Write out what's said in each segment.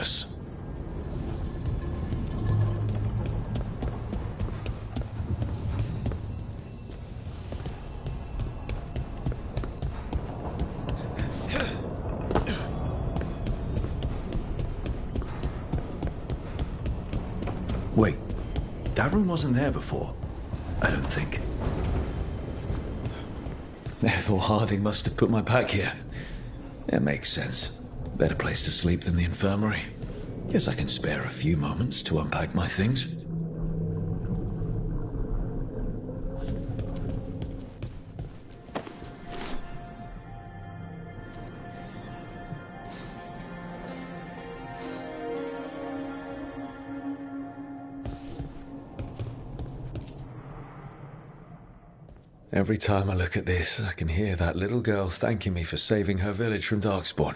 worse. Wait, that room wasn't there before, I don't think. Ethel Harding must have put my pack here. It makes sense. Better place to sleep than the infirmary. Guess I can spare a few moments to unpack my things. Every time I look at this, I can hear that little girl thanking me for saving her village from Darkspawn.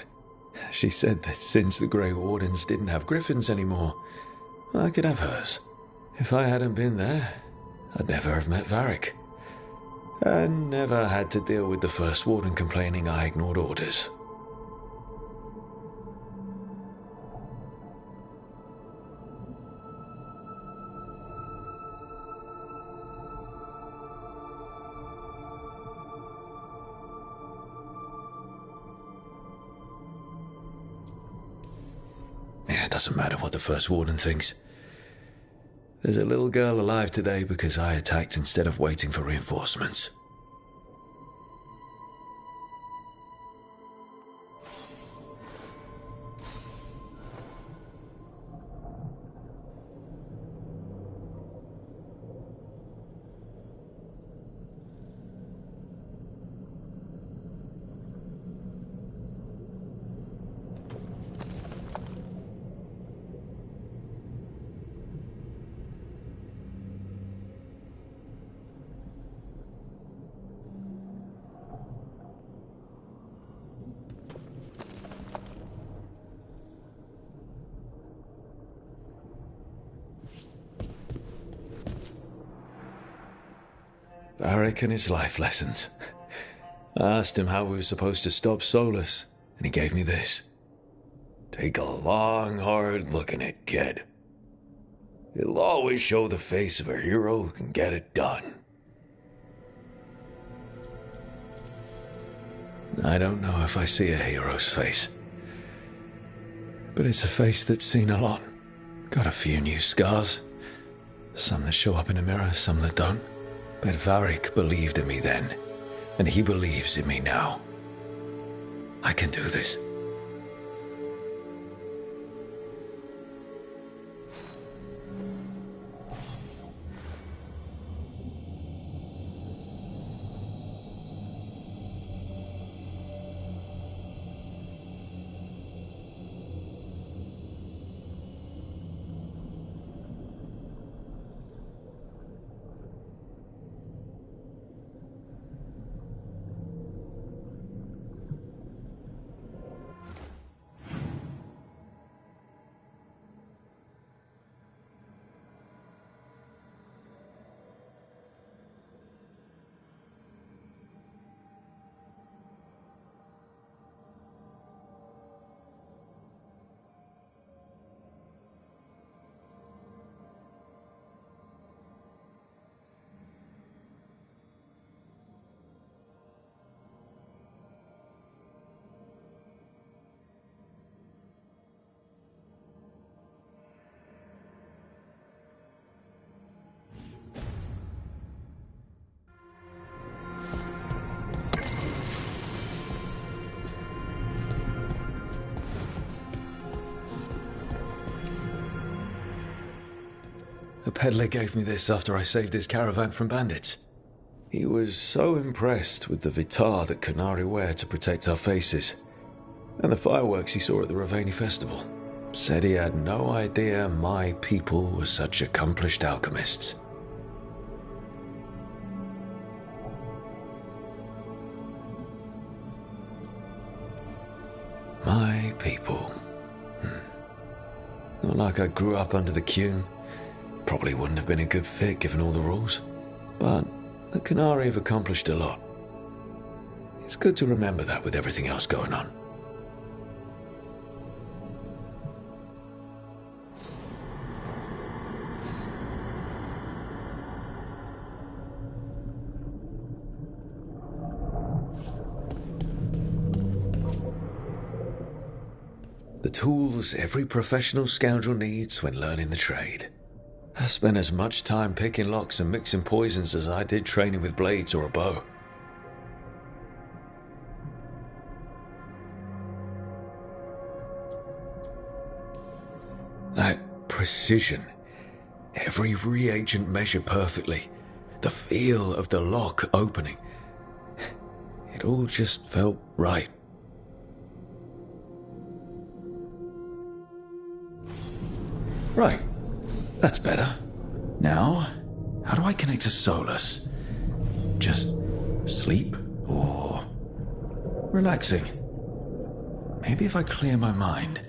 She said that since the Grey Wardens didn't have griffins anymore, I could have hers. If I hadn't been there, I'd never have met Varric. And never had to deal with the First Warden complaining I ignored orders. It doesn't matter what the First Warden thinks. There's a little girl alive today because I attacked instead of waiting for reinforcements. Varric and his life lessons. I asked him how we were supposed to stop Solus, and he gave me this. Take a long, hard look at it, kid. It'll always show the face of a hero who can get it done. I don't know if I see a hero's face, but it's a face that's seen a lot. Got a few new scars. Some that show up in a mirror, some that don't. But Varric believed in me then, and he believes in me now. I can do this. A peddler gave me this after I saved his caravan from bandits. He was so impressed with the vitar that Qunari wear to protect our faces, and the fireworks he saw at the Ravani festival. Said he had no idea my people were such accomplished alchemists. My people. Not like I grew up under the Qun. Probably wouldn't have been a good fit given all the rules. But the Qunari have accomplished a lot. It's good to remember that with everything else going on. The tools every professional scoundrel needs when learning the trade. I spent as much time picking locks and mixing poisons as I did training with blades or a bow. That precision, every reagent measured perfectly, the feel of the lock opening, it all just felt right. Right, that's better. Now, how do I connect to Solus? Just sleep or relaxing? Maybe if I clear my mind.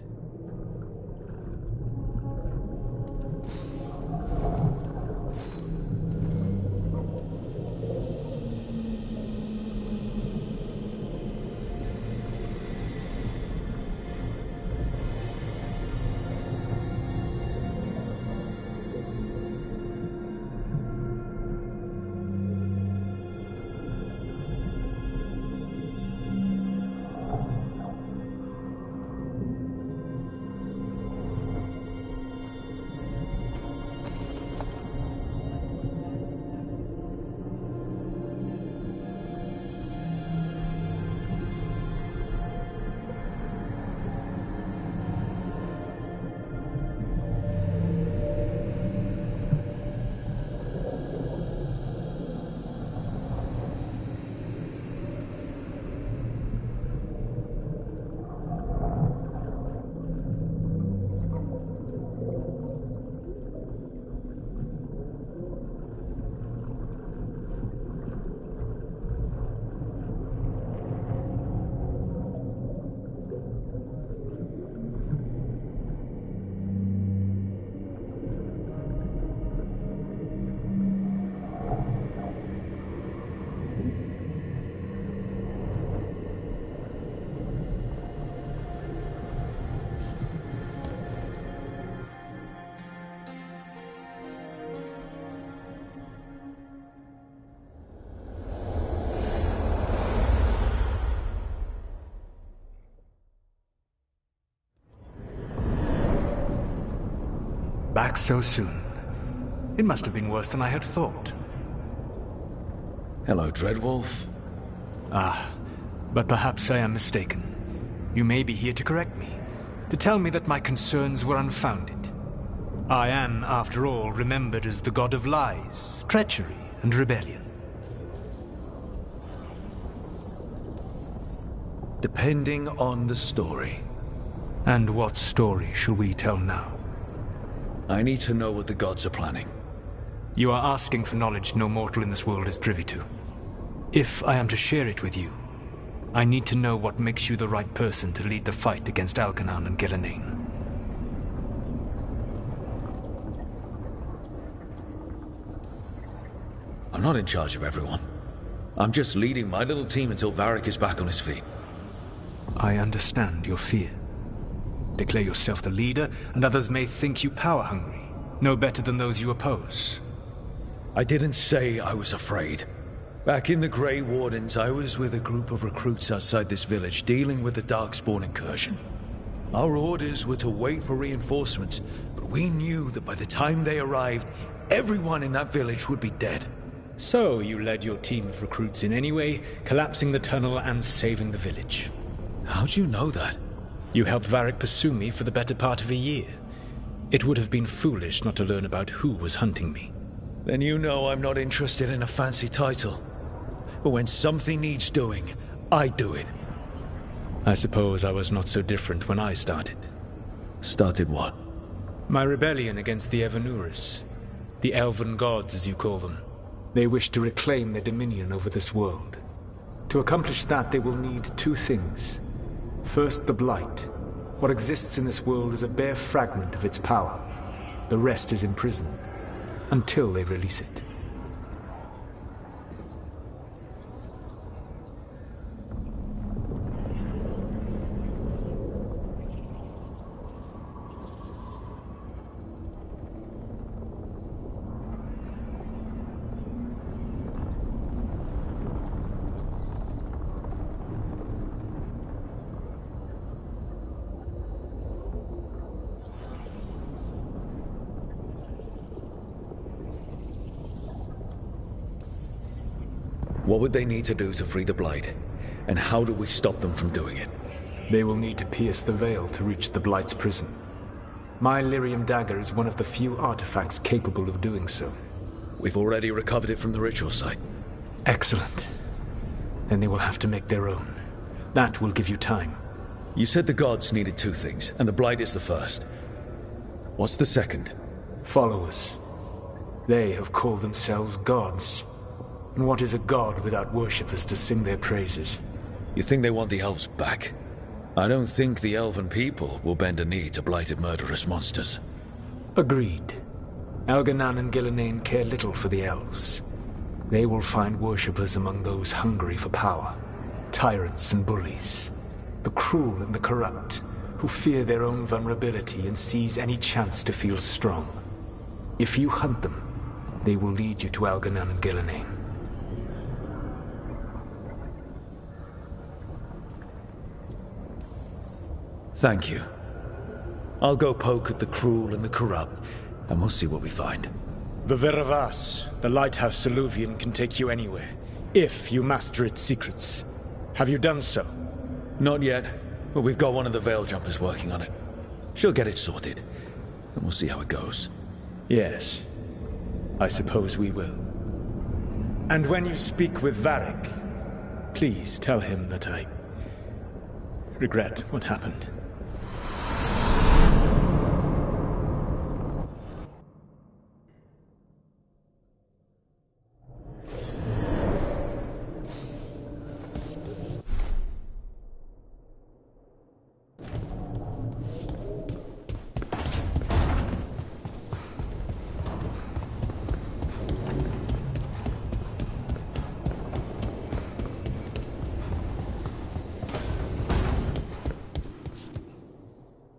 Back so soon. It must have been worse than I had thought. Hello, Dreadwolf. But perhaps I am mistaken. You may be here to correct me, to tell me that my concerns were unfounded. I am, after all, remembered as the god of lies, treachery, and rebellion. Depending on the story. And what story shall we tell now? I need to know what the gods are planning. You are asking for knowledge no mortal in this world is privy to. If I am to share it with you, I need to know what makes you the right person to lead the fight against Alkanan and Gelanane. I'm not in charge of everyone. I'm just leading my little team until Varric is back on his feet. I understand your fear. Declare yourself the leader, and others may think you power-hungry, no better than those you oppose. I didn't say I was afraid. Back in the Grey Wardens, I was with a group of recruits outside this village dealing with the Darkspawn incursion. Our orders were to wait for reinforcements, but we knew that by the time they arrived, everyone in that village would be dead. So you led your team of recruits in any way, collapsing the tunnel and saving the village. How'd you know that? You helped Varric pursue me for the better part of a year. It would have been foolish not to learn about who was hunting me. Then you know I'm not interested in a fancy title. But when something needs doing, I do it. I suppose I was not so different when I started. Started what? My rebellion against the Evanuris. The Elven Gods, as you call them. They wish to reclaim their dominion over this world. To accomplish that, they will need two things. First, the Blight. What exists in this world is a bare fragment of its power. The rest is imprisoned, until they release it. What would they need to do to free the Blight? And how do we stop them from doing it? They will need to pierce the veil to reach the Blight's prison. My Lyrium dagger is one of the few artifacts capable of doing so. We've already recovered it from the ritual site. Excellent. Then they will have to make their own. That will give you time. You said the gods needed 2 things, and the Blight is the first. What's the second? Followers. They have called themselves gods. And what is a god without worshippers to sing their praises? You think they want the elves back? I don't think the elven people will bend a knee to blighted murderous monsters. Agreed. Elganan and Gillenane care little for the elves. They will find worshippers among those hungry for power. Tyrants and bullies. The cruel and the corrupt, who fear their own vulnerability and seize any chance to feel strong. If you hunt them, they will lead you to Elganan and Gillenane. Thank you. I'll go poke at the cruel and the corrupt, and we'll see what we find. The Veravas, the lighthouse Soluvian, can take you anywhere, if you master its secrets. Have you done so? Not yet, but we've got one of the Veil Jumpers working on it. She'll get it sorted, and we'll see how it goes. Yes, I suppose we will. And when you speak with Varric, please tell him that I regret what happened.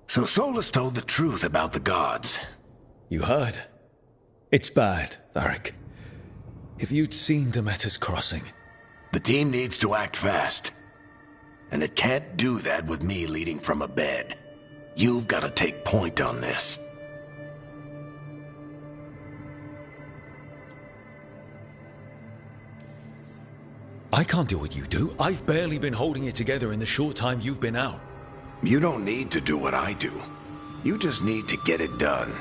So Solus told the truth about the gods. You heard? It's bad, Varric. If you'd seen Demeter's crossing... The team needs to act fast. And it can't do that with me leading from a bed. You've got to take point on this. I can't do what you do. I've barely been holding it together in the short time you've been out. You don't need to do what I do. You just need to get it done.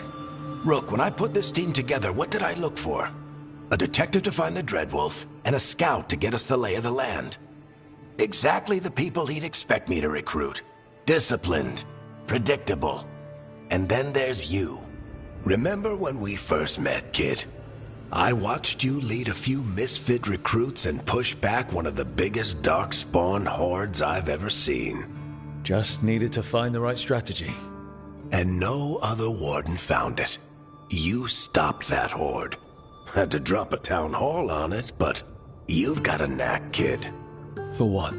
Rook, when I put this team together, what did I look for? A detective to find the Dreadwolf, and a scout to get us the lay of the land. Exactly the people he'd expect me to recruit. Disciplined, predictable. And then there's you. Remember when we first met, kid? I watched you lead a few misfit recruits and push back one of the biggest darkspawn hordes I've ever seen. Just needed to find the right strategy. And no other warden found it. You stopped that horde. Had to drop a town hall on it, but you've got a knack, kid. For what?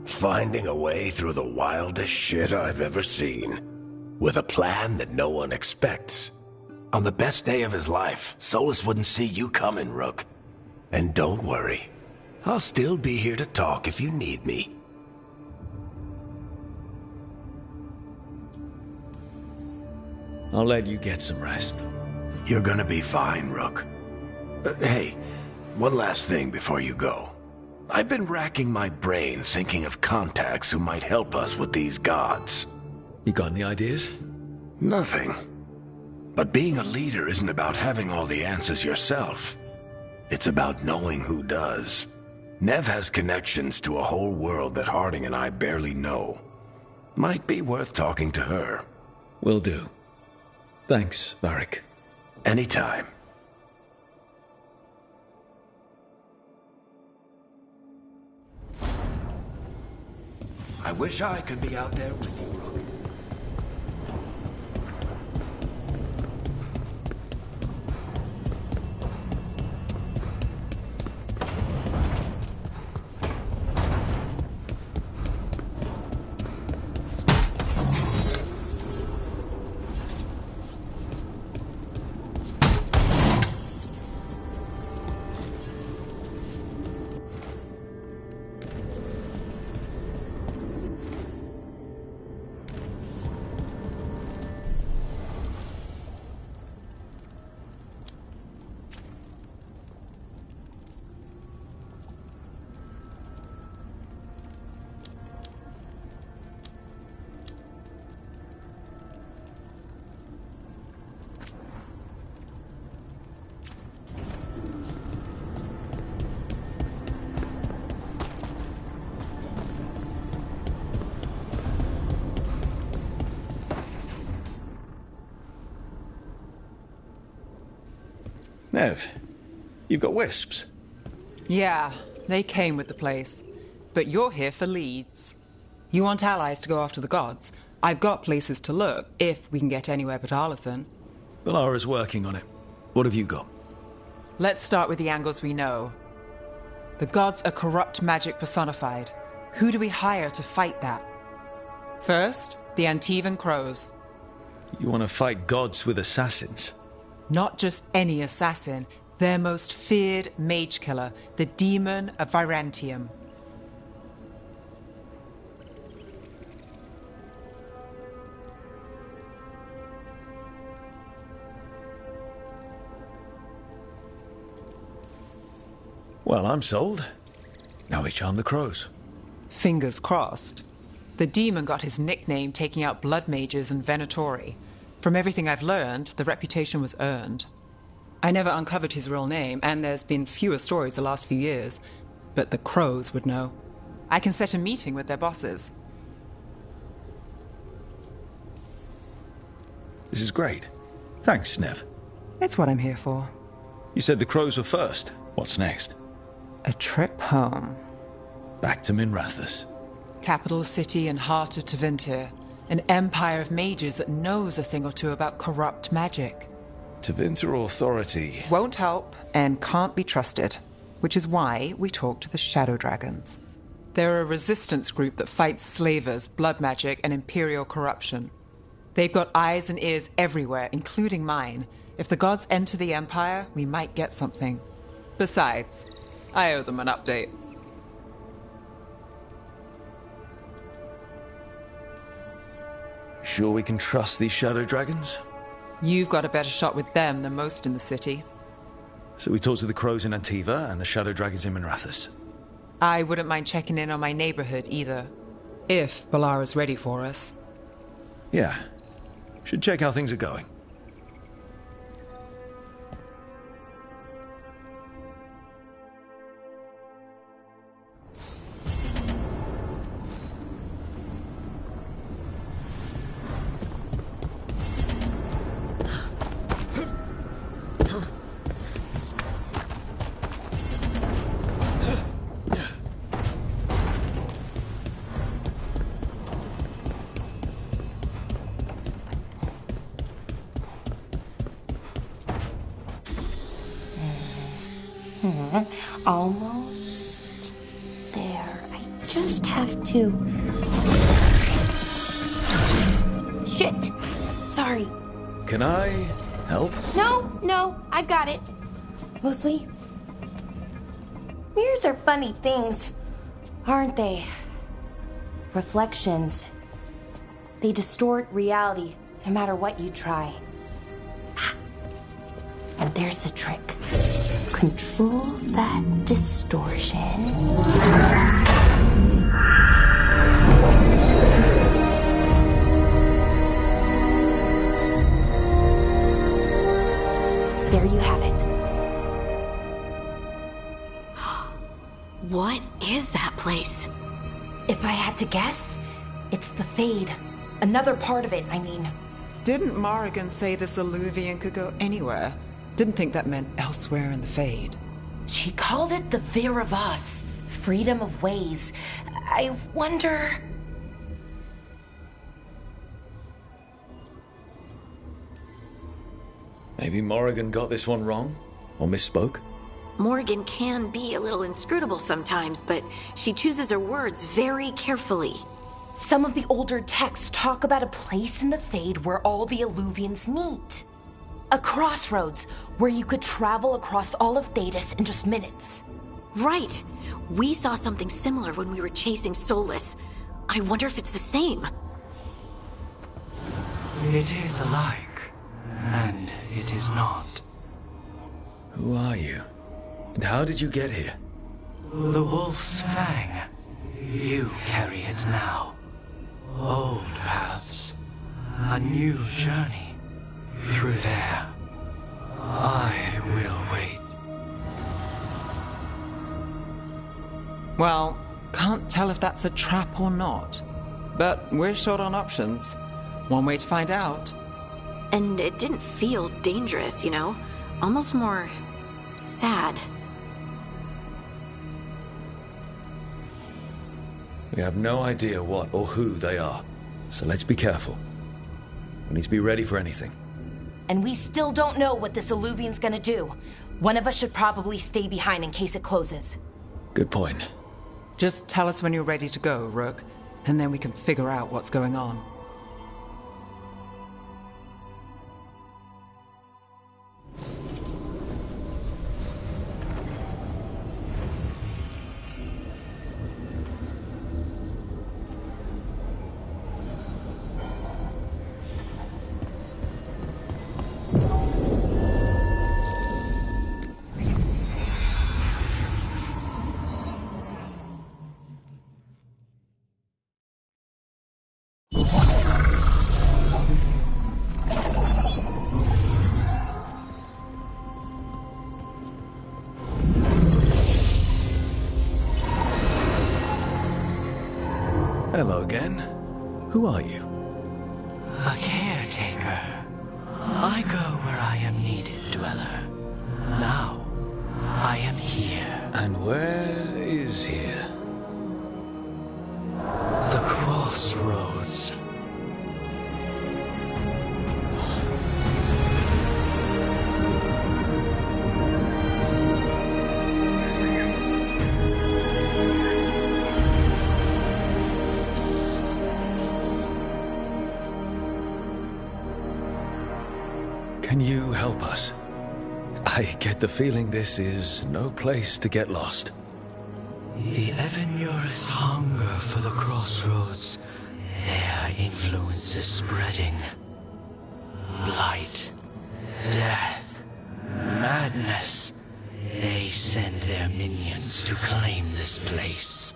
Finding a way through the wildest shit I've ever seen. With a plan that no one expects. On the best day of his life, Solus wouldn't see you coming, Rook. And don't worry. I'll still be here to talk if you need me. I'll let you get some rest. You're gonna be fine, Rook. Hey, one last thing before you go. I've been racking my brain thinking of contacts who might help us with these gods. You got any ideas? Nothing. But being a leader isn't about having all the answers yourself. It's about knowing who does. Nev has connections to a whole world that Harding and I barely know. Might be worth talking to her. Will do. Thanks, Varric. Anytime. I wish I could be out there with you, Rook. Nev, you've got wisps. Yeah, they came with the place. But you're here for leads. You want allies to go after the gods? I've got places to look, if we can get anywhere but Arlathan. Valara's working on it. What have you got? Let's start with the angles we know. The gods are corrupt magic personified. Who do we hire to fight that? First, the Antivan Crows. You want to fight gods with assassins? Not just any assassin, their most feared mage killer, the Demon of Virantium. Well, I'm sold. Now we charm the crows. Fingers crossed. The demon got his nickname taking out blood mages and Venatori. From everything I've learned, the reputation was earned. I never uncovered his real name, and there's been fewer stories the last few years, but the crows would know. I can set a meeting with their bosses. This is great. Thanks, Nev. It's what I'm here for. You said the crows were first. What's next? A trip home. Back to Minrathous. Capital city and heart of Tevinter. An empire of mages that knows a thing or two about corrupt magic. Tevinter authority. Won't help and can't be trusted, which is why we talk to the Shadow Dragons. They're a resistance group that fights slavers, blood magic, and imperial corruption. They've got eyes and ears everywhere, including mine. If the gods enter the empire, we might get something. Besides, I owe them an update. Sure we can trust these shadow dragons? You've got a better shot with them than most in the city. So we talk to the crows in Antiva and the shadow dragons in Minrathous. I wouldn't mind checking in on my neighborhood either. If Balara's ready for us. Yeah. Should check how things are going. Almost there. I just have to... Shit! Sorry. Can I help? No, I got it. Mostly, mirrors are funny things, aren't they? Reflections. They distort reality, no matter what you try. And there's the trick. Control that distortion. There you have it. What is that place? If I had to guess, it's the Fade. Another part of it, I mean. Didn't Morrigan say this Alluvian could go anywhere? Didn't think that meant elsewhere in the Fade. She called it the Vir of Us, freedom of ways. I wonder... Maybe Morrigan got this one wrong? Or misspoke? Morgan can be a little inscrutable sometimes, but she chooses her words very carefully. Some of the older texts talk about a place in the Fade where all the Alluvians meet. A crossroads where you could travel across all of Thedas in just minutes. Right. We saw something similar when we were chasing Soulless. I wonder if it's the same. It is alike, and it is not. Who are you? And how did you get here? The Wolf's Fang. You carry it now. Old paths. A new journey. Through there. I will wait. Well, can't tell if that's a trap or not. But we're short on options. One way to find out. And it didn't feel dangerous, you know? almost more sad. We have no idea what or who they are, so let's be careful. We need to be ready for anything. And we still don't know what this Alluvian's gonna do. One of us should probably stay behind in case it closes. Good point. Just tell us when you're ready to go, Rook, and then we can figure out what's going on. Hello again. Who are you? A caretaker. I go where I am needed, Dweller. Now, I am here. And where is here? The crossroads. Can you help us? I get the feeling this is no place to get lost. The Evanurus hunger for the crossroads. Their influence is spreading. Blight, death, madness. They send their minions to claim this place.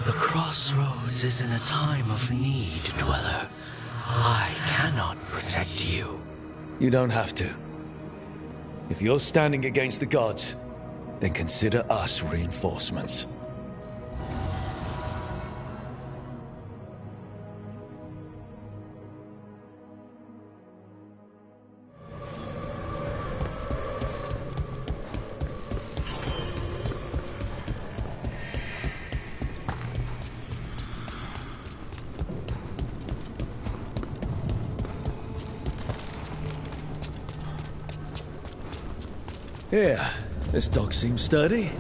The crossroads is in a time of need, Dweller. I cannot protect you. You don't have to. If you're standing against the gods, then consider us reinforcements. Here, this dog seems sturdy.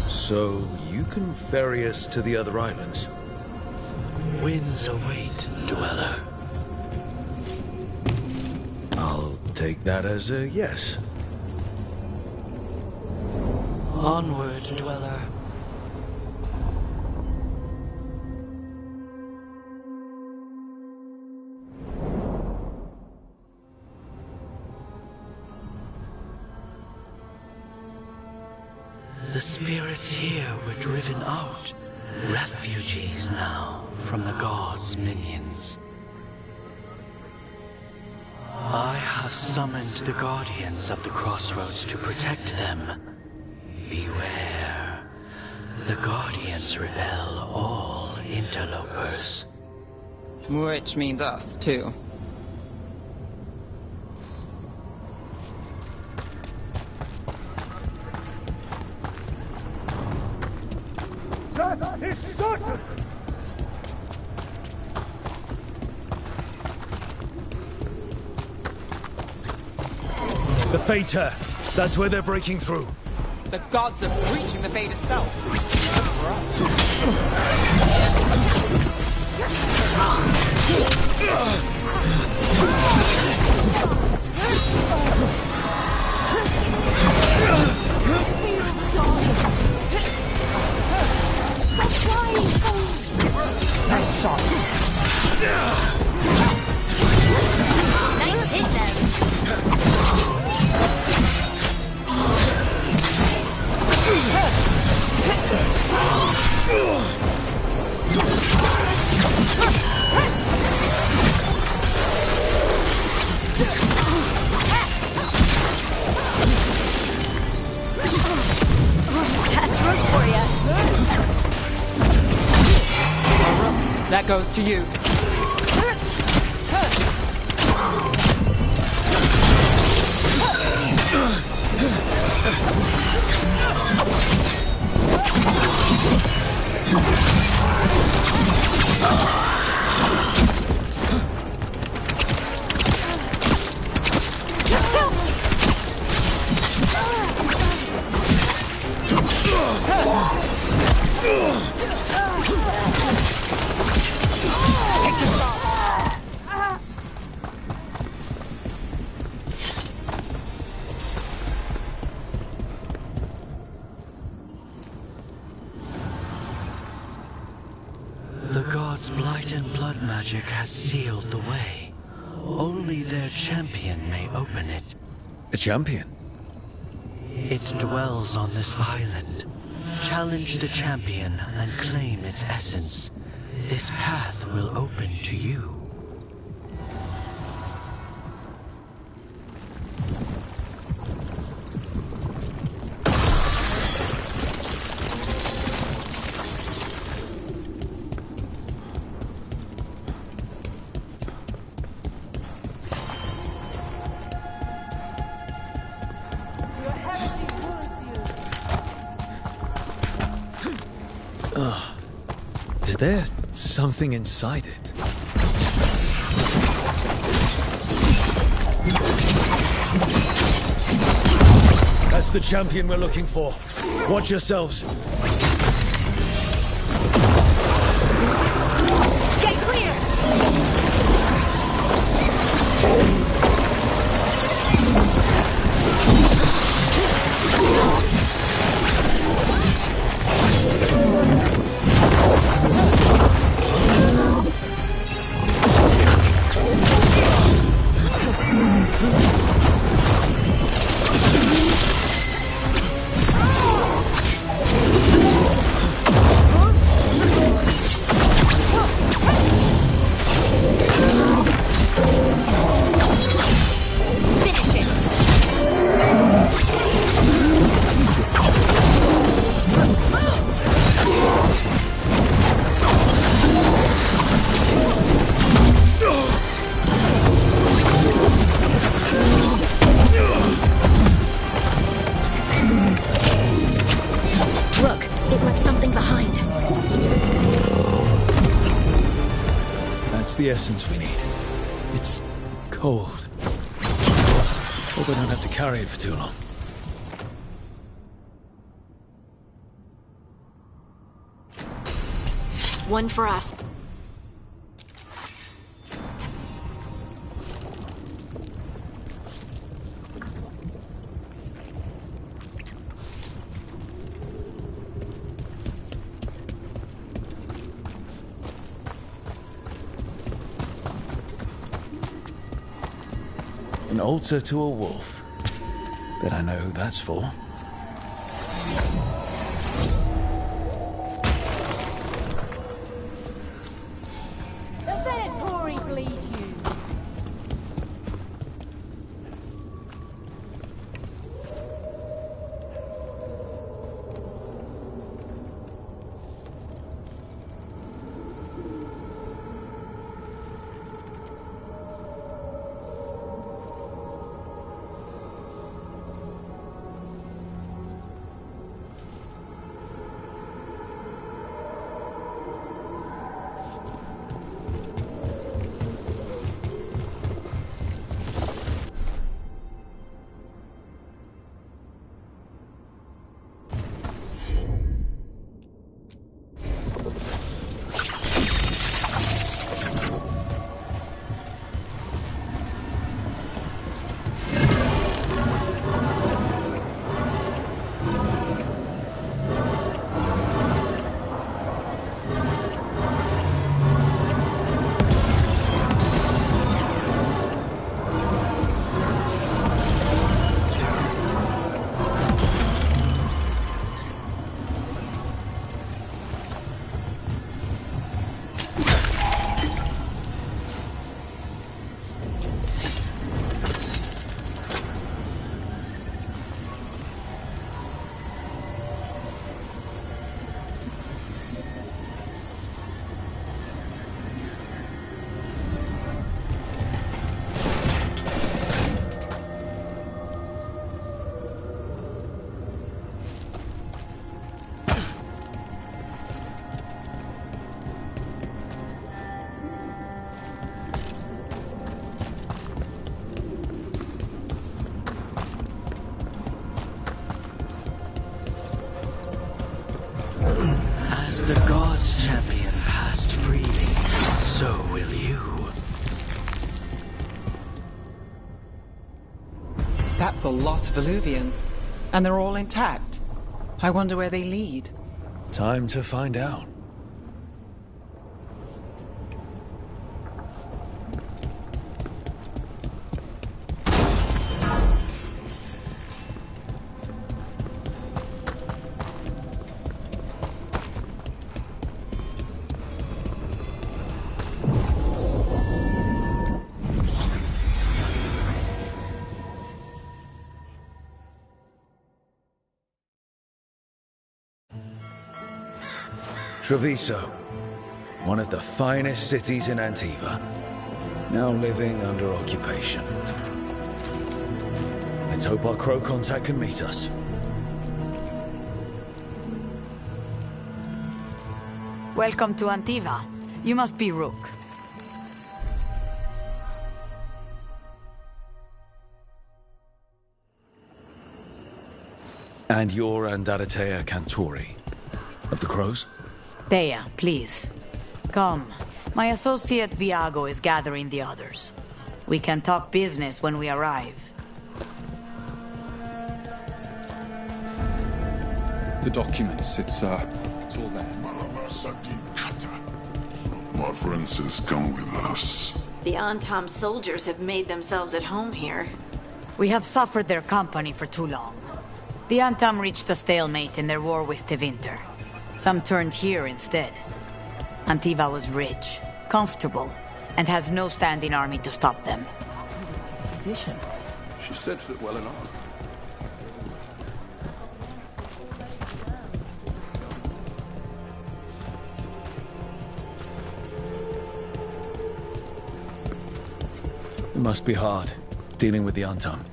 So, you can ferry us to the other islands? Winds await, Dweller. I'll take that as a yes. Onward, Dweller. The spirits here were driven out, refugees now from the gods' minions. I have summoned the guardians of the crossroads to protect them. Beware. The guardians repel all interlopers. Which means us, too. The Fater! That's where they're breaking through. The gods are breaching the fate itself. For us. Nice shot. Nice hit, then. That's room for you. That goes to you. The gods' blight and blood magic has sealed the way. Only their champion may open it. A champion? It dwells on this island. Challenge the champion and claim its essence. This path will open to you. Is there something inside it? That's the champion we're looking for. Watch yourselves. Get clear! The essence we need. It's cold. Hope I don't have to carry it for too long. One for us. An altar to a wolf. Bet I know who that's for. The Venatori bleed you. The gods' champion passed freely. So will you. That's a lot of Illuvians, and they're all intact. I wonder where they lead. Time to find out. Treviso, one of the finest cities in Antiva, now living under occupation. Let's hope our crow contact can meet us. Welcome to Antiva. You must be Rook. And you're Andaratea Cantori, of the Crows? Thea, please. Come. My associate Viago is gathering the others. We can talk business when we arrive. The documents, it's all there. My friend says come with us. The Antam soldiers have made themselves at home here. We have suffered their company for too long. The Antam reached a stalemate in their war with Tevinter. Some turned here instead. Antiva was rich, comfortable, and has no standing army to stop them. Position. She said it well enough. It must be hard, dealing with the Antam.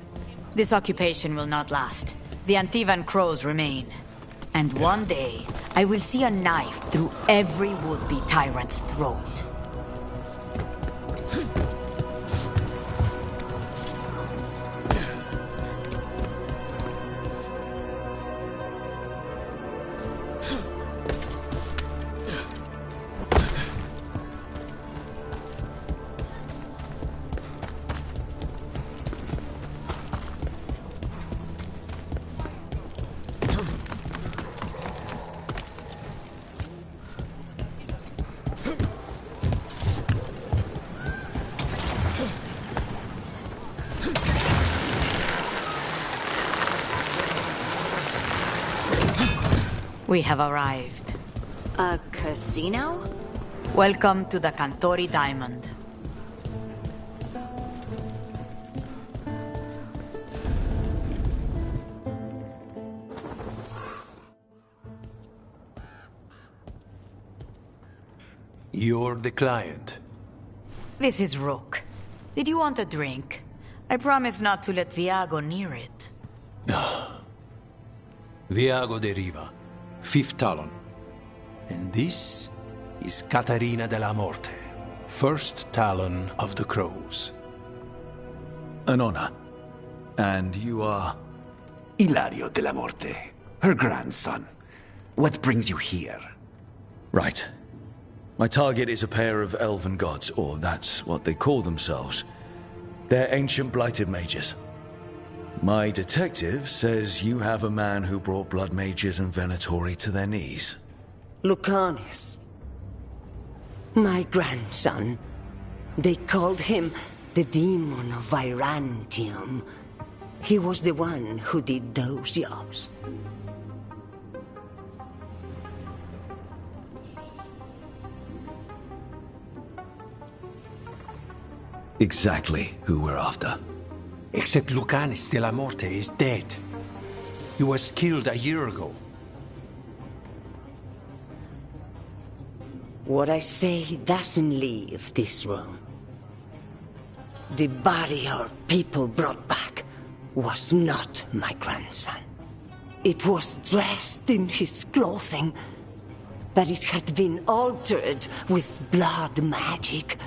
This occupation will not last. The Antivan crows remain. And one day, I will see a knife through every would-be tyrant's throat. We have arrived. A casino? Welcome to the Cantori Diamond. You're the client. This is Rook. Did you want a drink? I promise not to let Viago near it. Viago de Riva, 5th Talon. And this is Caterina della Morte, 1st Talon of the Crows. An honor. And you are? Ilario della Morte, her grandson. What brings you here? Right. My target is a pair of elven gods, or that's what they call themselves. They're ancient blighted mages. My detective says you have a man who brought blood mages and Venatori to their knees. Lucanis. My grandson. They called him the Demon of Virantium. He was the one who did those jobs. Exactly who we're after. Except Lucanis della Morte is dead. He was killed a year ago. What I say doesn't leave this room. The body our people brought back was not my grandson. It was dressed in his clothing, but it had been altered with blood magic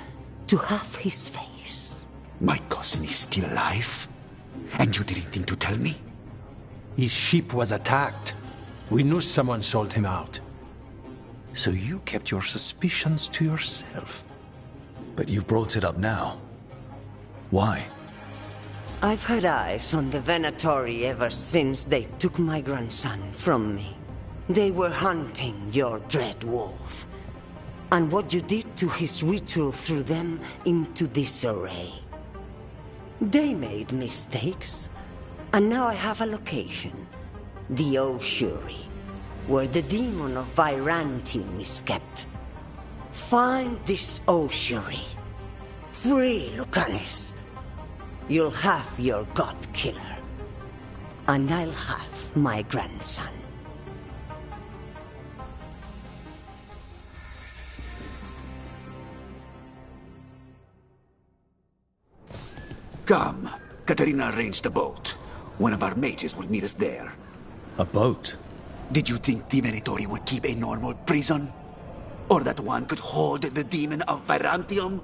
to have his face. My cousin is still alive? And you didn't think to tell me? His ship was attacked. We knew someone sold him out. So you kept your suspicions to yourself. But you brought it up now. Why? I've had eyes on the Venatori ever since they took my grandson from me. They were hunting your dread wolf. And what you did to his ritual threw them into disarray. They made mistakes, and now I have a location. The Ossuary, where the demon of Virantium is kept. Find this Ossuary. Free Lucanis. You'll have your god killer. And I'll have my grandson. Come. Katerina arranged a boat. One of our mages will meet us there. A boat? Did you think the Venatori would keep a normal prison? Or that one could hold the demon of Virantium?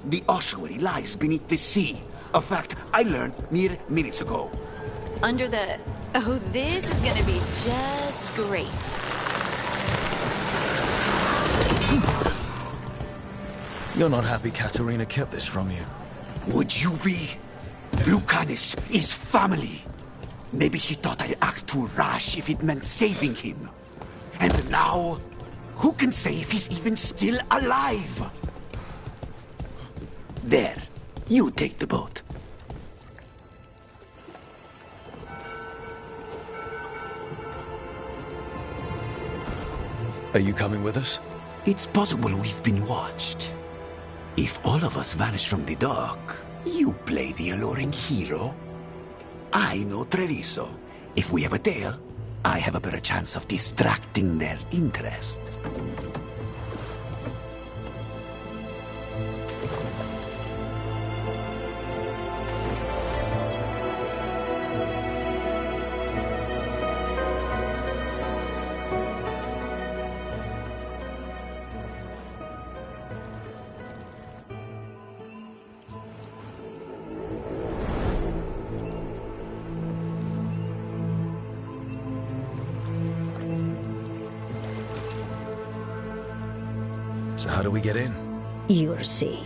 The ossuary lies beneath the sea. A fact I learned mere minutes ago. Under the... Oh, this is gonna be just great. You're not happy Katerina kept this from you. Would you be? Lucanis is family. Maybe she thought I'd act too rash if it meant saving him. And now, who can say if he's even still alive? There, you take the boat. Are you coming with us? It's possible we've been watched. If all of us vanish from the dock, you play the alluring hero. I know Treviso. If we have a tail, I have a better chance of distracting their interest. So how do we get in? You'll see.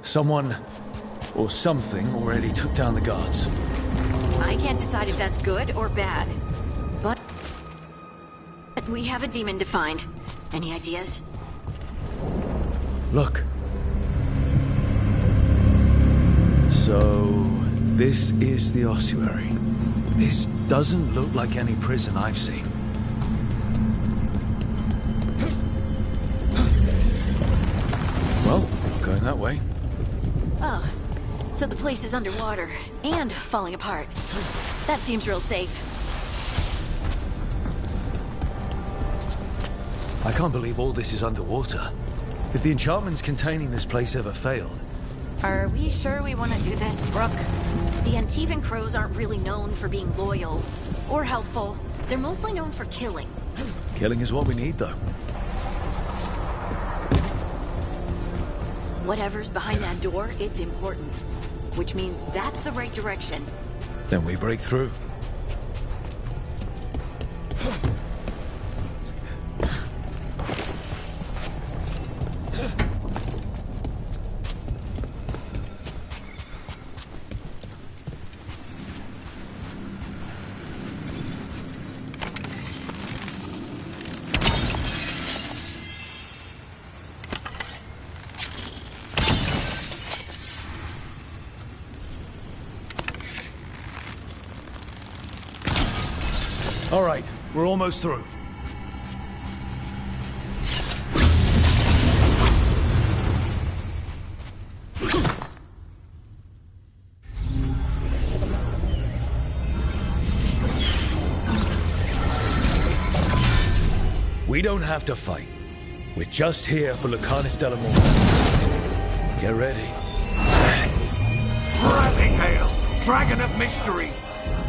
Someone or something already took down the guards. I can't decide if that's good or bad. But we have a demon to find. Any ideas? Look. So, this is the ossuary. This doesn't look like any prison I've seen. Well, not going that way. Oh, so the place is underwater and falling apart. That seems real safe. I can't believe all this is underwater. If the enchantments containing this place ever failed... Are we sure we want to do this, Rook? The Antivan Crows aren't really known for being loyal or helpful. They're mostly known for killing. Killing is what we need, though. Whatever's behind that door, it's important. Which means that's the right direction. Then we break through. All right, we're almost through. We don't have to fight. We're just here for Lucanis Delamore. Get ready. Rising Hail, Dragon of Mystery!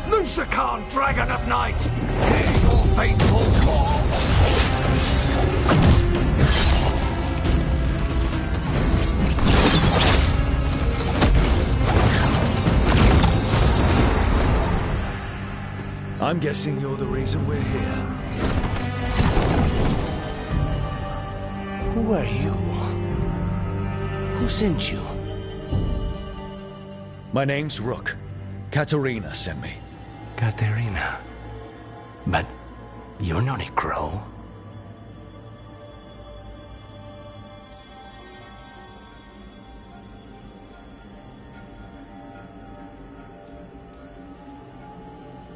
Lucican, Dragon of Night! Hear your faithful call! I'm guessing you're the reason we're here. Who are you? Who sent you? My name's Rook. Katerina sent me. Katerina. But you're not a crow.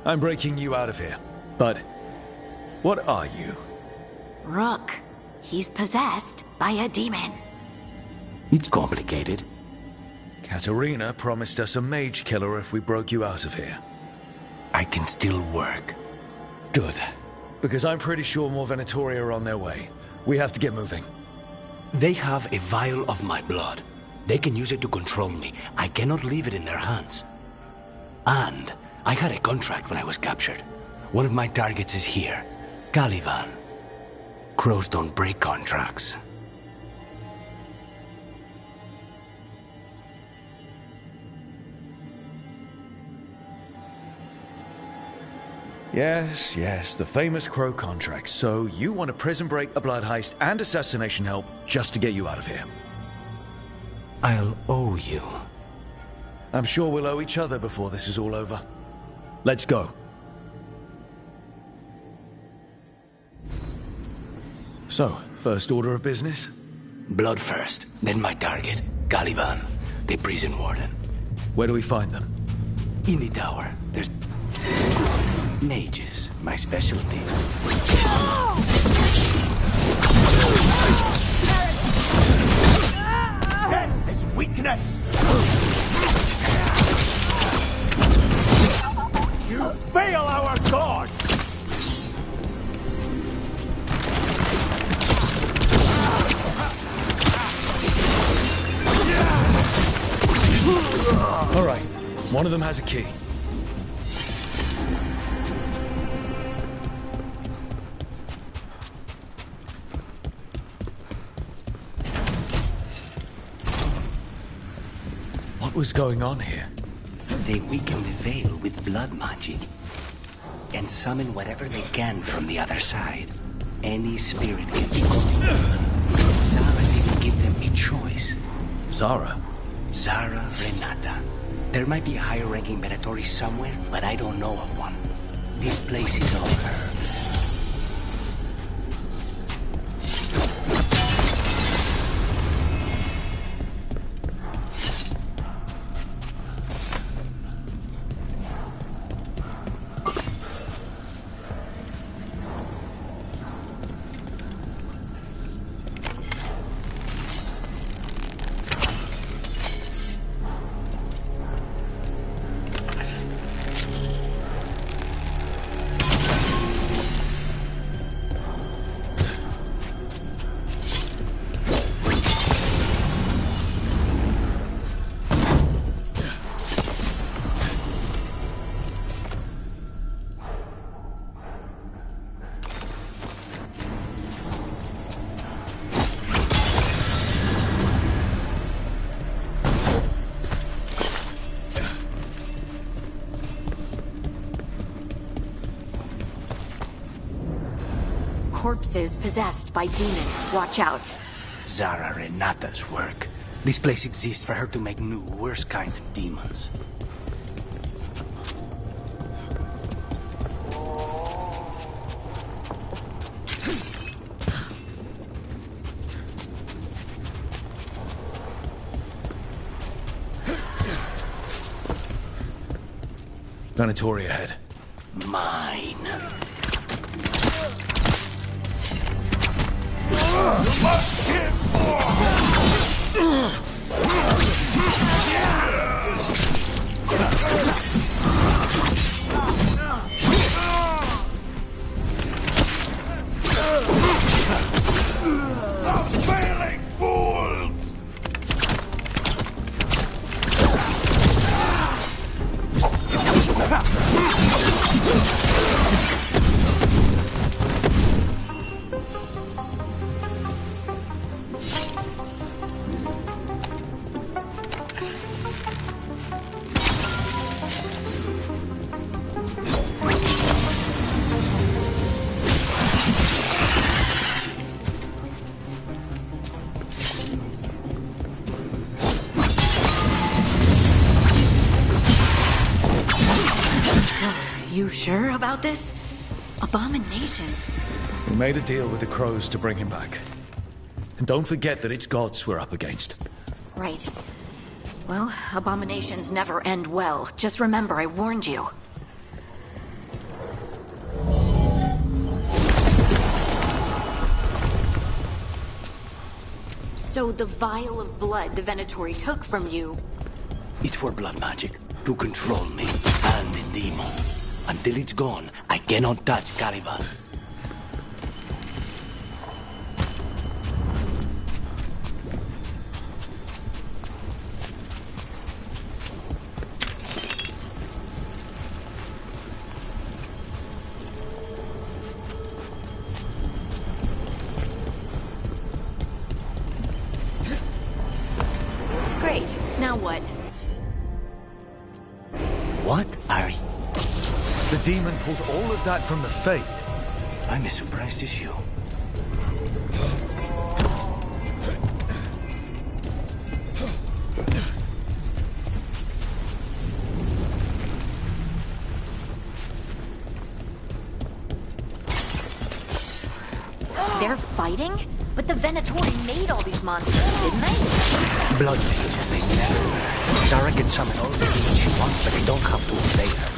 I'm breaking you out of here. But what are you? Rook. He's possessed by a demon. It's complicated. Katerina promised us a mage killer if we broke you out of here. I can still work. Good. Because I'm pretty sure more Venatori are on their way. We have to get moving. They have a vial of my blood. They can use it to control me. I cannot leave it in their hands. And I had a contract when I was captured. One of my targets is here. Caliban. Crows don't break contracts. Yes, the famous Crow contract. So you want a prison break, a blood heist, and assassination help just to get you out of here. I'll owe you. I'm sure we'll owe each other before this is all over. Let's go. So, first order of business? Blood first, then my target, Caliban, the prison warden. Where do we find them? In the tower. There's mages, my specialty. Death is weakness! You fail our cause! All right, one of them has a key. What was going on here? They weaken the veil with blood magic and summon whatever they can from the other side. Any spirit can be called. Zara didn't give them a choice. Zara? Zara Renata. There might be a higher-ranking Venatori somewhere, but I don't know of one. This place is all her. Corpses possessed by demons. Watch out. Zara Renata's work. This place exists for her to make new, worse kinds of demons. Venatori ahead. Mine. Failing fools! you sure about this? Abominations. We made a deal with the crows to bring him back. And don't forget that it's gods we're up against. Right. Well, abominations never end well. Just remember, I warned you. So the vial of blood the Venatori took from you... It's for blood magic, to control me and the demon. Until it's gone, I cannot touch Caliban. Great. Now what? What are you? The demon pulled all of that from the Fade. I'm as surprised as you. They're fighting? But the Venatori made all these monsters, didn't they? Blood mages, they never learn. Zara can summon all the demons she wants, but they don't have to obey her.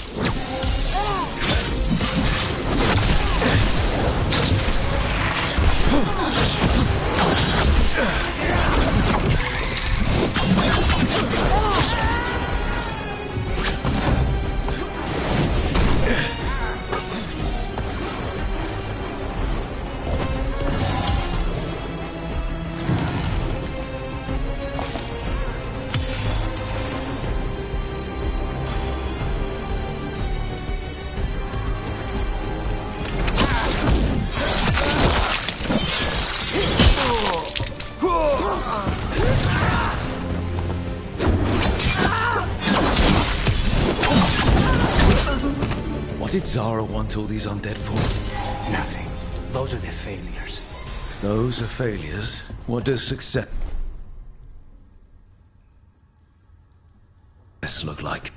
What did Zara want all these undead for? Nothing. Those are the failures. Those are failures. What does success look like?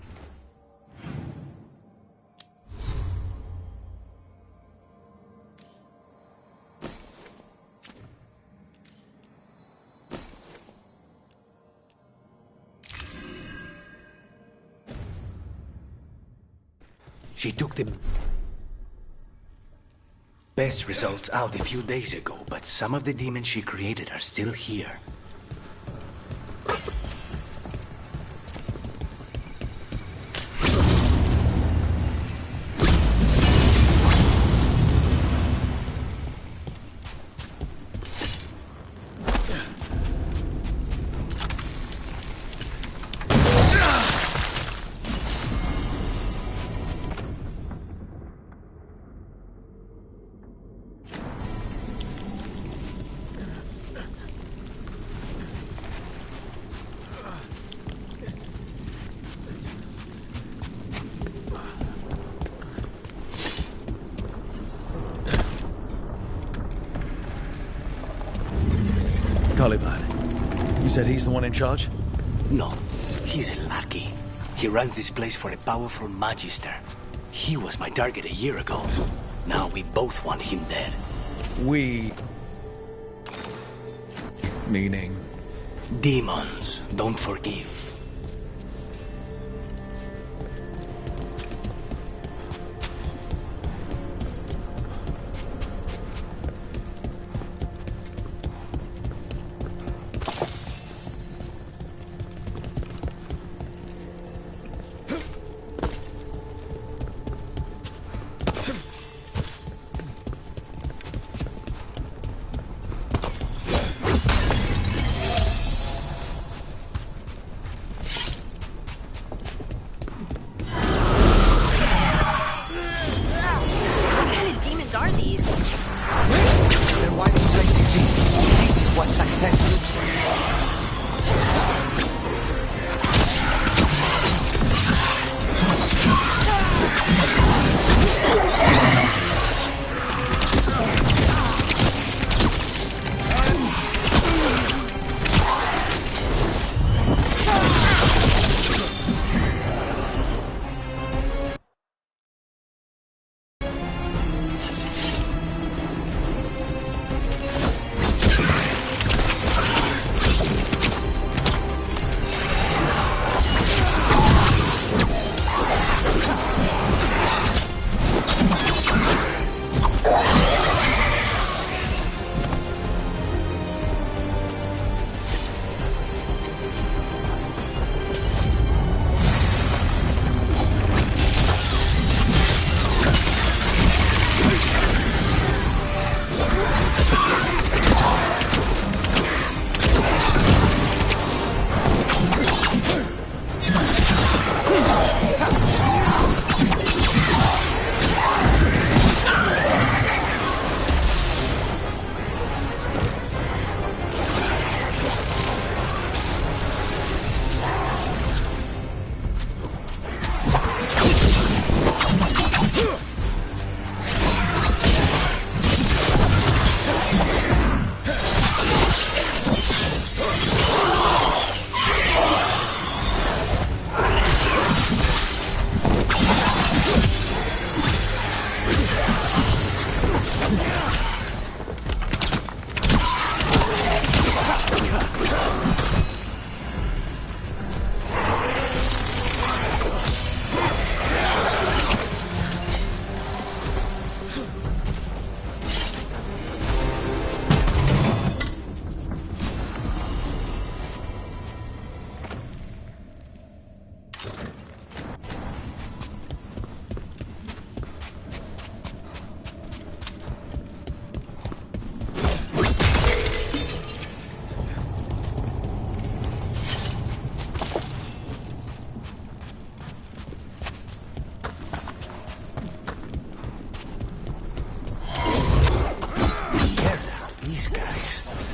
She took the best results out a few days ago, but some of the demons she created are still here. Caliban. You said he's the one in charge? No, he's a lackey. He runs this place for a powerful magister. He was my target a year ago. Now we both want him dead. We... meaning? Demons don't forgive.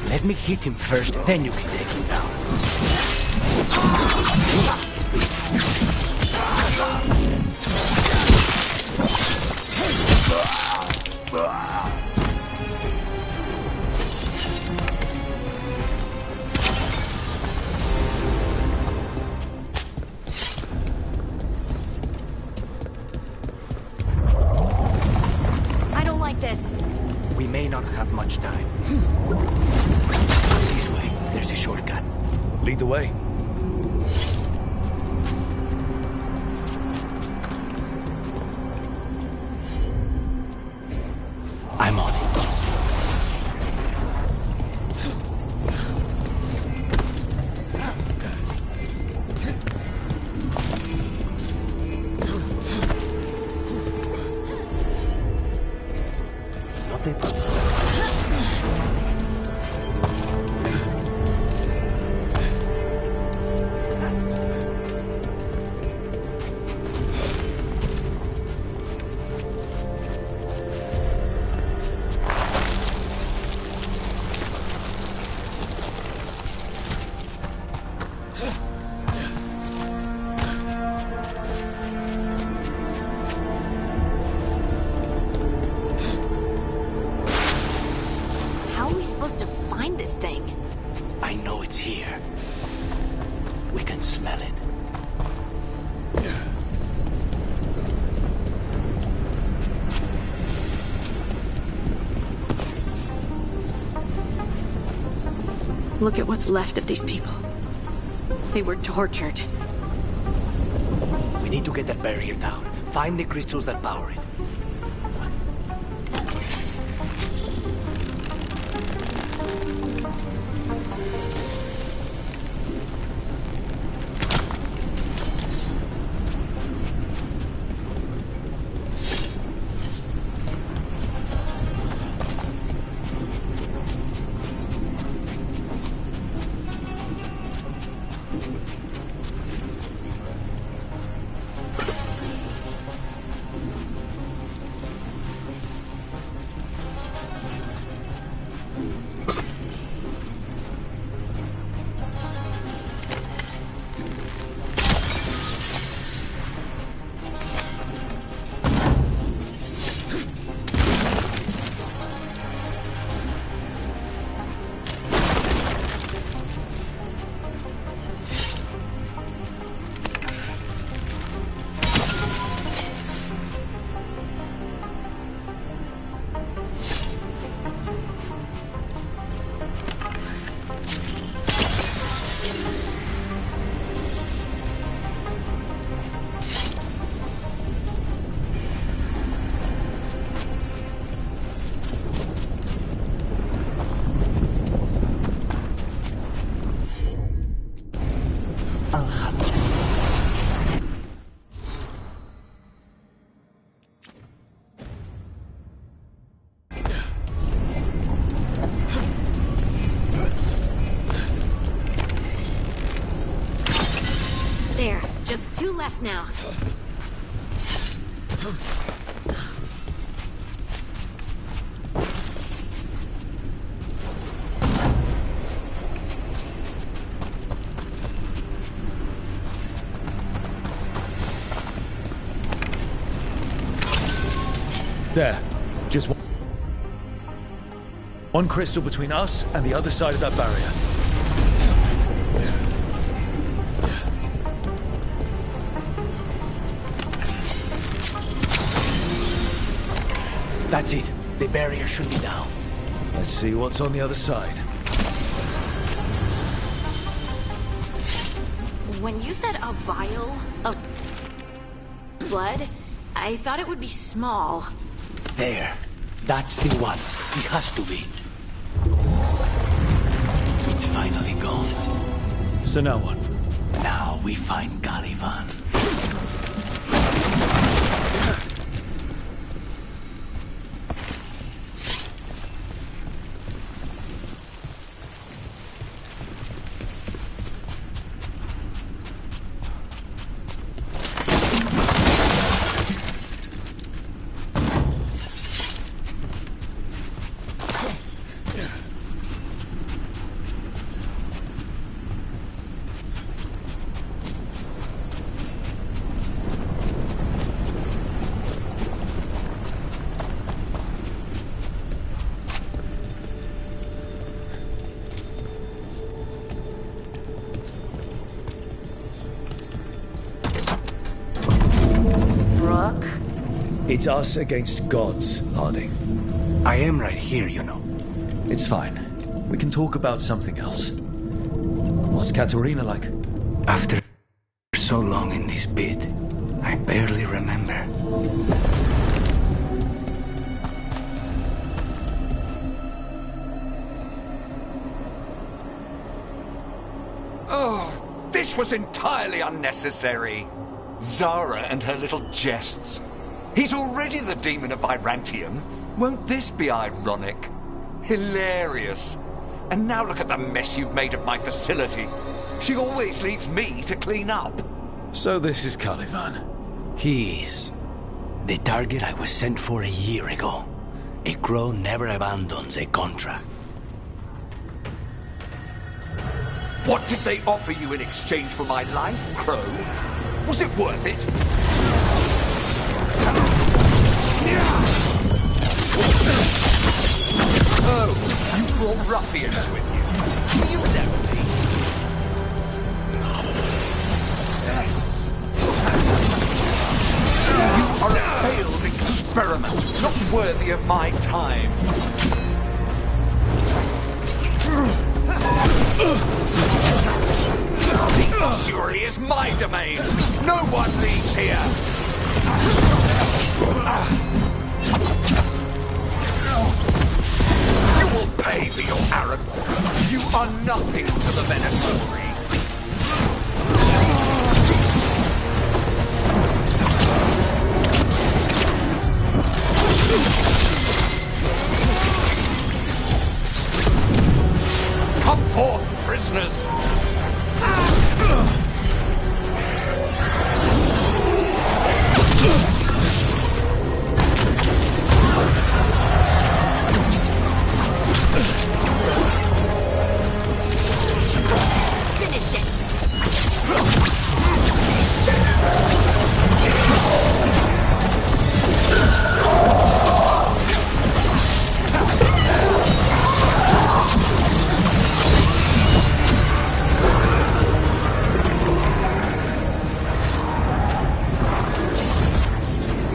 Let me hit him first, then you can take him down. I don't like this. We may not have much time. This way. There's a shortcut. Lead the way. I'm on it. No te How are we supposed to find this thing? I know it's here. We can smell it. Look at what's left of these people. They were tortured. We need to get that barrier down. Find the crystals that power it. There, just 2 left now. There. Just one crystal between us and the other side of that barrier. That's it. The barrier should be down. Let's see what's on the other side. When you said a vial of blood, I thought it would be small. There. That's the one. It has to be. It's finally gone. So now what? Now we find Caliban. Rook? It's us against gods, Harding. I am right here, you know. It's fine. We can talk about something else. What's Katerina like? After so long in this pit, I barely remember. Oh, this was entirely unnecessary. Zara and her little jests. He's already the demon of Virantium. Won't this be ironic? Hilarious. And now look at the mess you've made of my facility. She always leaves me to clean up. So this is Caliban. He is. The target I was sent for a year ago. A crow never abandons a contract. What did they offer you in exchange for my life, Crow? Was it worth it? Oh, you brought ruffians with you. You know me. You are a failed experiment, not worthy of my time. The ossuary is my domain. No one leaves here. You will pay for your arrogance. You are nothing to the Venatori. Come forth, prisoners! Finish it!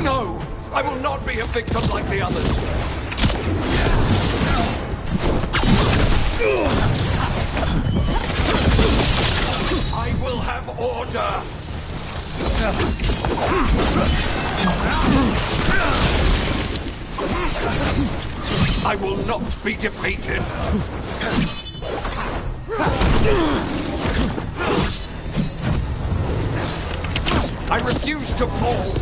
No! I will not be a victim like the others! I will have order! I will not be defeated! I refuse to fall!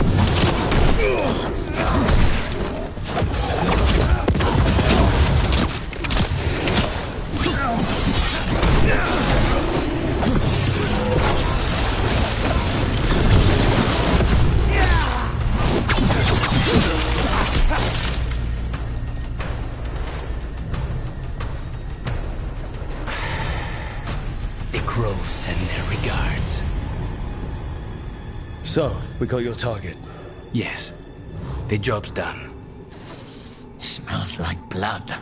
The crows send their regards. So, we got your target. Yes. The job's done. Smells like blood.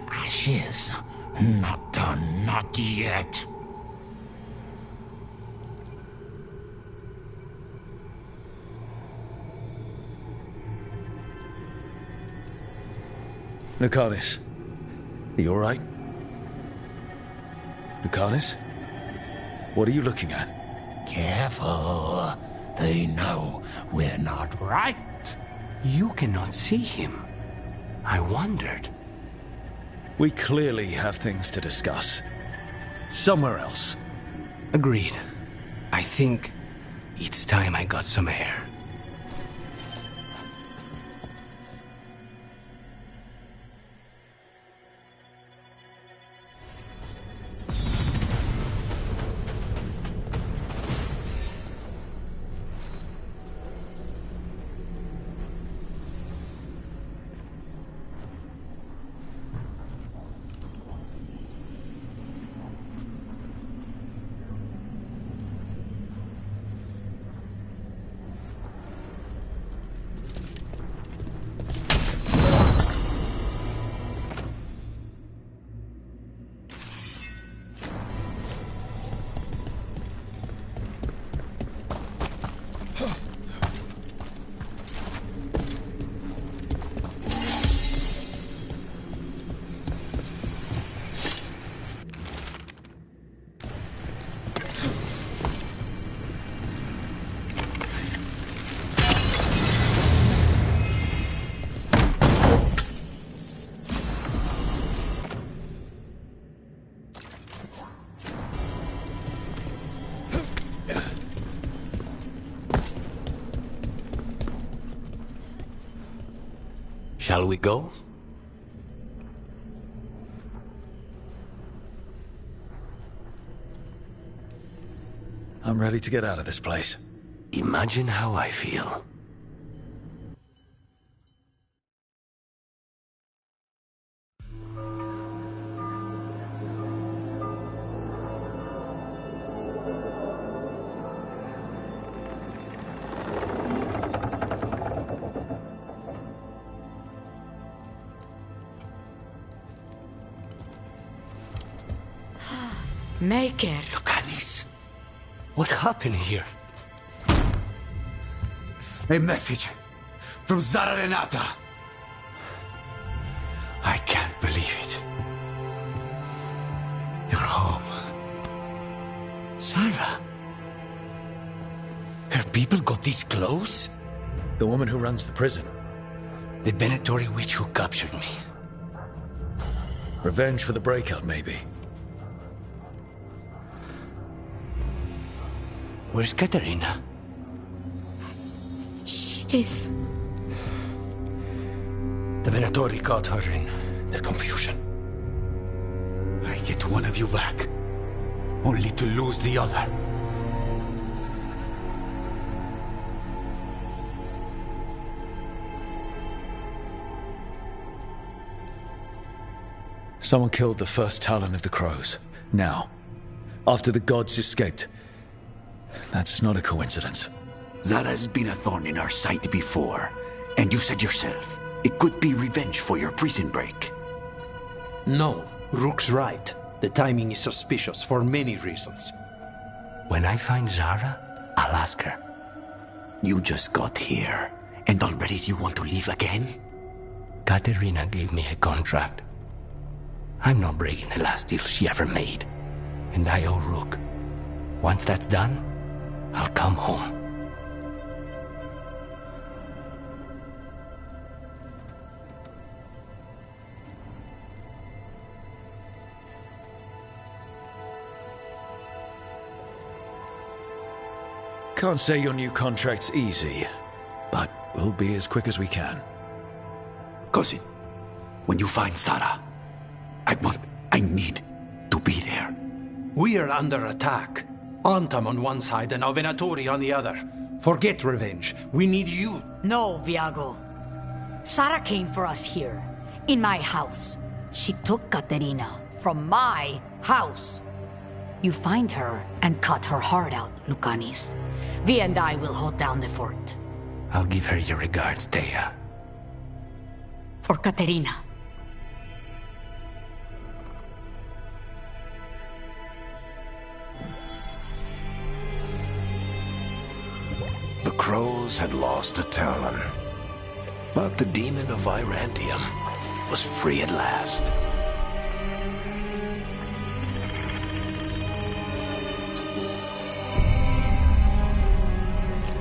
Ashes. Not done, not yet. Lucanus. Are you alright? Lucanus? What are you looking at? Careful. They know we're not right. You cannot see him. I wondered. We clearly have things to discuss. Somewhere else. Agreed. I think it's time I got some air. Shall we go? I'm ready to get out of this place. Imagine how I feel. Maker. Lucanis, what happened here? A message from Zara Renata. I can't believe it. You're home. Zara? Her people got this close? The woman who runs the prison. The Venatori witch who captured me. Revenge for the breakup, maybe. Where's Katerina? She's... The Venatori caught her in their confusion. I get one of you back, only to lose the other. Someone killed the first Talon of the Crows. Now, after the gods escaped. That's not a coincidence. Zara's been a thorn in our side before, and you said yourself, it could be revenge for your prison break. No, Rook's right. The timing is suspicious for many reasons. When I find Zara, I'll ask her. You just got here, and already you want to leave again? Katerina gave me a contract. I'm not breaking the last deal she ever made. And I owe Rook. Once that's done, I'll come home. Can't say your new contract's easy, but we'll be as quick as we can. Cousin, when you find Zara, I need to be there. We are under attack. Antam on one side and Venatori on the other. Forget revenge. We need you. No, Viago. Sara came for us here, in my house. She took Katerina from my house. You find her and cut her heart out, Lucanis. Vi and I will hold down the fort. I'll give her your regards, Thea. For Katerina. The Crows had lost a Talon, but the demon of Virantium was free at last.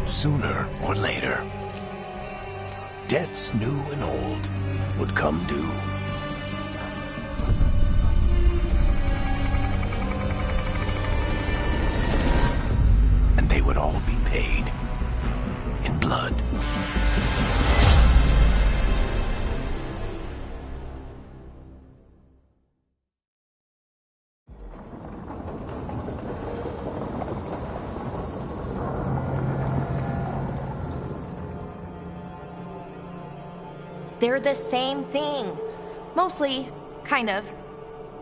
Sooner or later, debts new and old would come due. And they would all be paid in blood. They're the same thing. Mostly, kind of.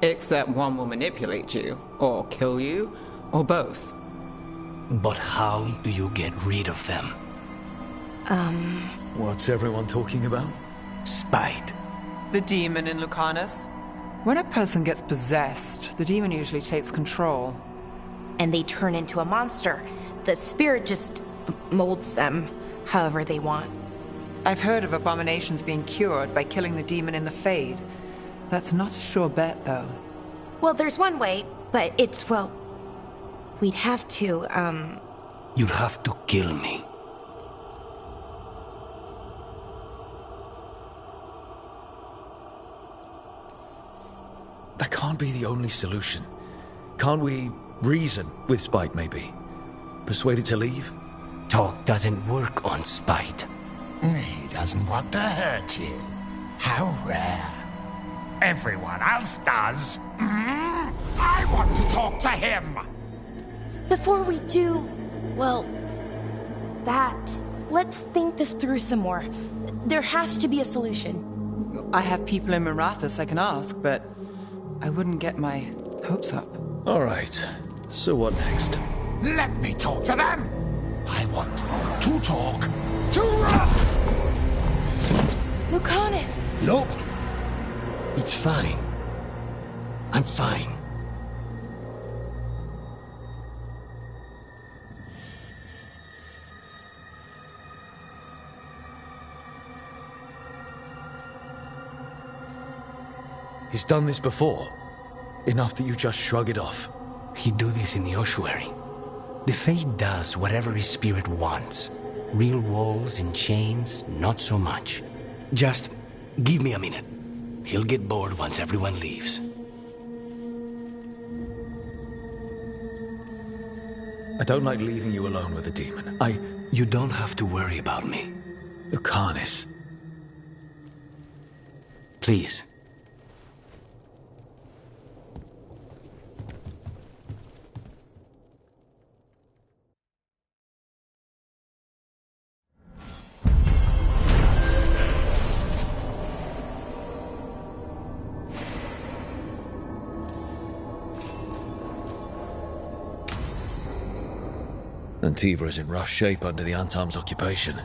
Except one will manipulate you, or kill you, or both. But how do you get rid of them? What's everyone talking about? Spite. The demon in Lucanus. When a person gets possessed, the demon usually takes control. And they turn into a monster. The spirit just molds them however they want. I've heard of abominations being cured by killing the demon in the Fade. That's not a sure bet, though. Well, there's one way, but it's, well... We'd have to, You'll have to kill me. That can't be the only solution. Can't we reason with Spite, maybe? Persuade it to leave? Talk doesn't work on Spite. He doesn't want to hurt you. How rare. Everyone else does. I want to talk to him! Before we do, well, let's think this through some more. There has to be a solution. I have people in Marathas I can ask, but I wouldn't get my hopes up. All right. So what next? Let me talk to them! I want to talk to Rook! Lucanus! Nope. It's fine. I'm fine. He's done this before. Enough that you just shrug it off. He'd do this in the ossuary. The Fade does whatever his spirit wants. Real walls and chains, not so much. Just give me a minute. He'll get bored once everyone leaves. I don't like leaving you alone with the demon. You don't have to worry about me. Lucanus. Please. Antiva is in rough shape under the Antam's occupation.